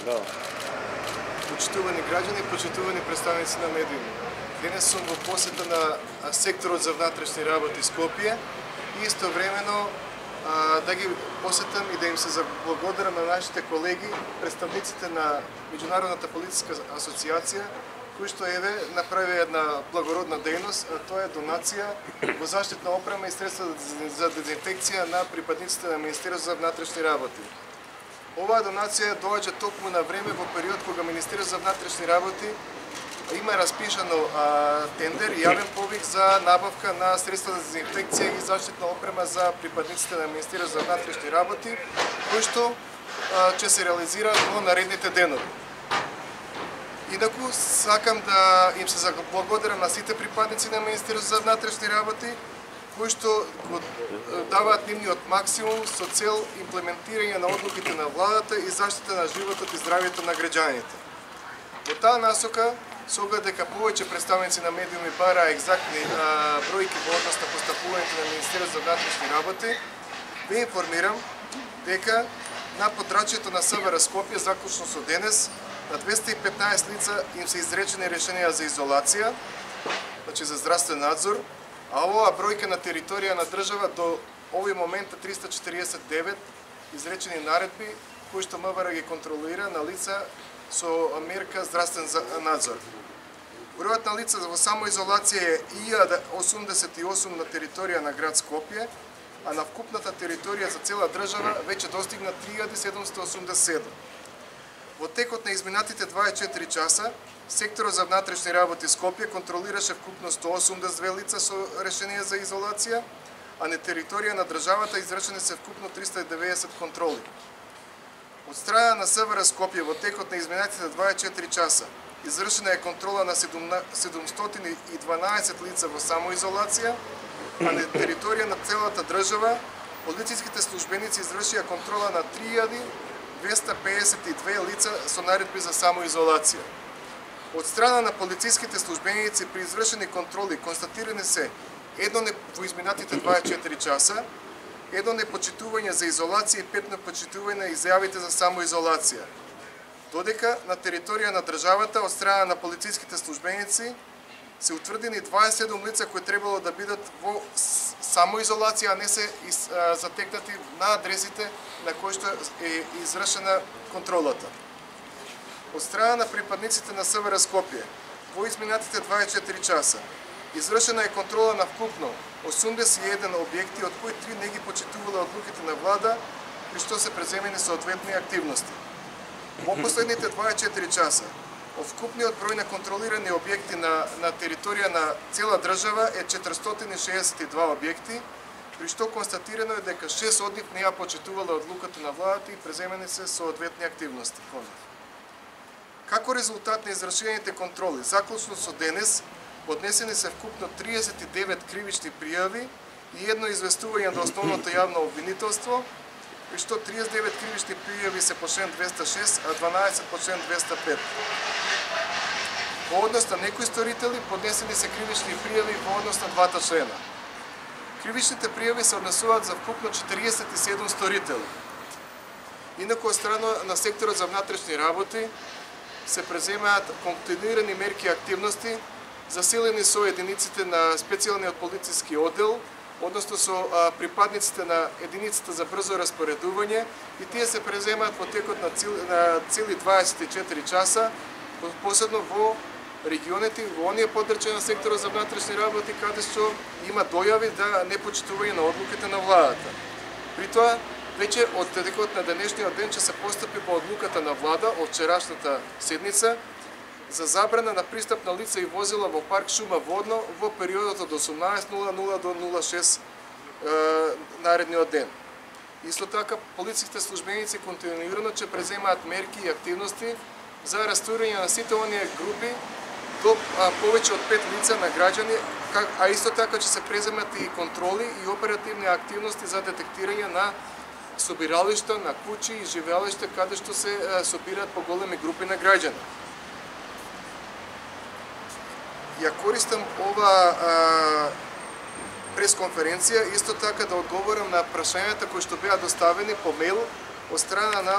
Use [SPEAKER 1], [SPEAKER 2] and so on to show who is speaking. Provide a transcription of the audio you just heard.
[SPEAKER 1] Да.
[SPEAKER 2] Почитувани граѓани, почитувани представници на медиуми. Денес сум во посета на секторот за внатрешни работи Скопје и истовремено да ги посетам и да им се заблагодарам на нашите колеги, представниците на Меѓународната полициска асоциација, кои што направи една благородна дејност, а тоа е донација во заштитна опрема и средства за дезинфекција на припадниците на Министерството за внатрешни работи. Оваа донација доаѓа токму на време во период кога Министерството за внатрешни работи има распишано тендер и јавен повик за набавка на средства за дезинфекција и заштитна опрема за припадниците на Министерството за внатрешни работи, кои што ќе се реализира во наредните денови. Инаку сакам да им се заблагодарам на сите припадници на Министерството за внатрешни работи, кои што го даваат нивниот максимум со цел имплементирање на одлуките на владата и заштита на животот и здравјето на граѓаните. Во таа насока, со оглед дека повеќе представници на медиуми бараа екзактни бројки во однос на постапувањето на Министерството за внатрешни работи, ве информирам дека на подрачјето на СВР Скопје, заклучно со денес, на 215 лица им се изречени решенија за изолација, значи за здравствен надзор, а оваа бројка на територија на држава до овој момент 349 изречени наредби кои што МВР ги контролира на лица со мерка здравствен надзор. Бројот на лица во самоизолација е 1088 на територија на град Скопје, а на вкупната територија за цела држава веќе достигна 3787. Во текот на изминатите 24 часа, секторот за внатрешни работи Скопје контролираше вкупно 182 лица со решение за изолација, а на територија на државата извршени се вкупно 390 контроли. Од страна на СВР Скопје во текот на изминатите 24 часа извршена е контрола на 712 лица во самоизолација, а на територија на целата држава полициските службеници извршија контрола на 3252 лица со наредби за самоизолација. Од страна на полициските службеници при извршени контроли констатирани се во изминатите 24 часа, едно непочитување за изолација и 5 непочитување на изјавите за самоизолација. Додека на територија на државата од страна на полициските службеници се утврдени 27 лица кои требало да бидат во самоизолација, а не се затекнати на адресите на кои што е извршена контролата. Од страна на припадниците на СВР Скопје во изминатите 24 часа извршена е контрола на вкупно 81 објекти, од кои 3 не ги почитувале одлуките на влада, при што се преземени соодветни активности. Во последните 24 часа, вкупниот број на контролирани објекти на територија на цела држава е 462 објекти, при што констатирано е дека 6 од нив не ја почитувале одлуката на владата и преземени се соодветни активности. Како резултат на извршените контроли, заклучно со денес, поднесени се вкупно 39 кривични пријави и едно известување до основното јавно обвинителство, при што 39 кривични пријави се по член 206, а 12 по член 205. Во однос на некои сторители поднесени се кривични пријави во однос на двата члена. Кривичните пријави се однесуваат за вкупно 47 сторители. Инаку од страна на секторот за внатрешни работи се преземаат континуирани мерки и активности, заселени со единиците на специјалниот полициски оддел, односно со припадниците на единицата за брзо распоредување, и тие се преземаат во текот на цели 24 часа, посебно во регионите, во оние подрачја на секторот за внатрешни работи, каде што има дојави да не почитување на одлуките на владата. При тоа, веќе од текот на денешниот ден ќе се постапи по одлуката на влада од вчерашната седница за забрана на пристап на лица и возила во парк Шума Водно во периодот од 18:00 до 06:00 наредниот ден. Исто така, полициските службеници континуирано ќе преземаат мерки и активности за растурирање на сите оние групи до повеќе од 5 лица на граѓани, а исто така ќе се преземат и контроли и оперативни активности за детектирање на собиралишта, на куќи и живеалишта каде што се собираат поголеми групи на граѓани. Ја користам ова пресконференција исто така да одговорам на прашањата кои што беа доставени по мејл од страна на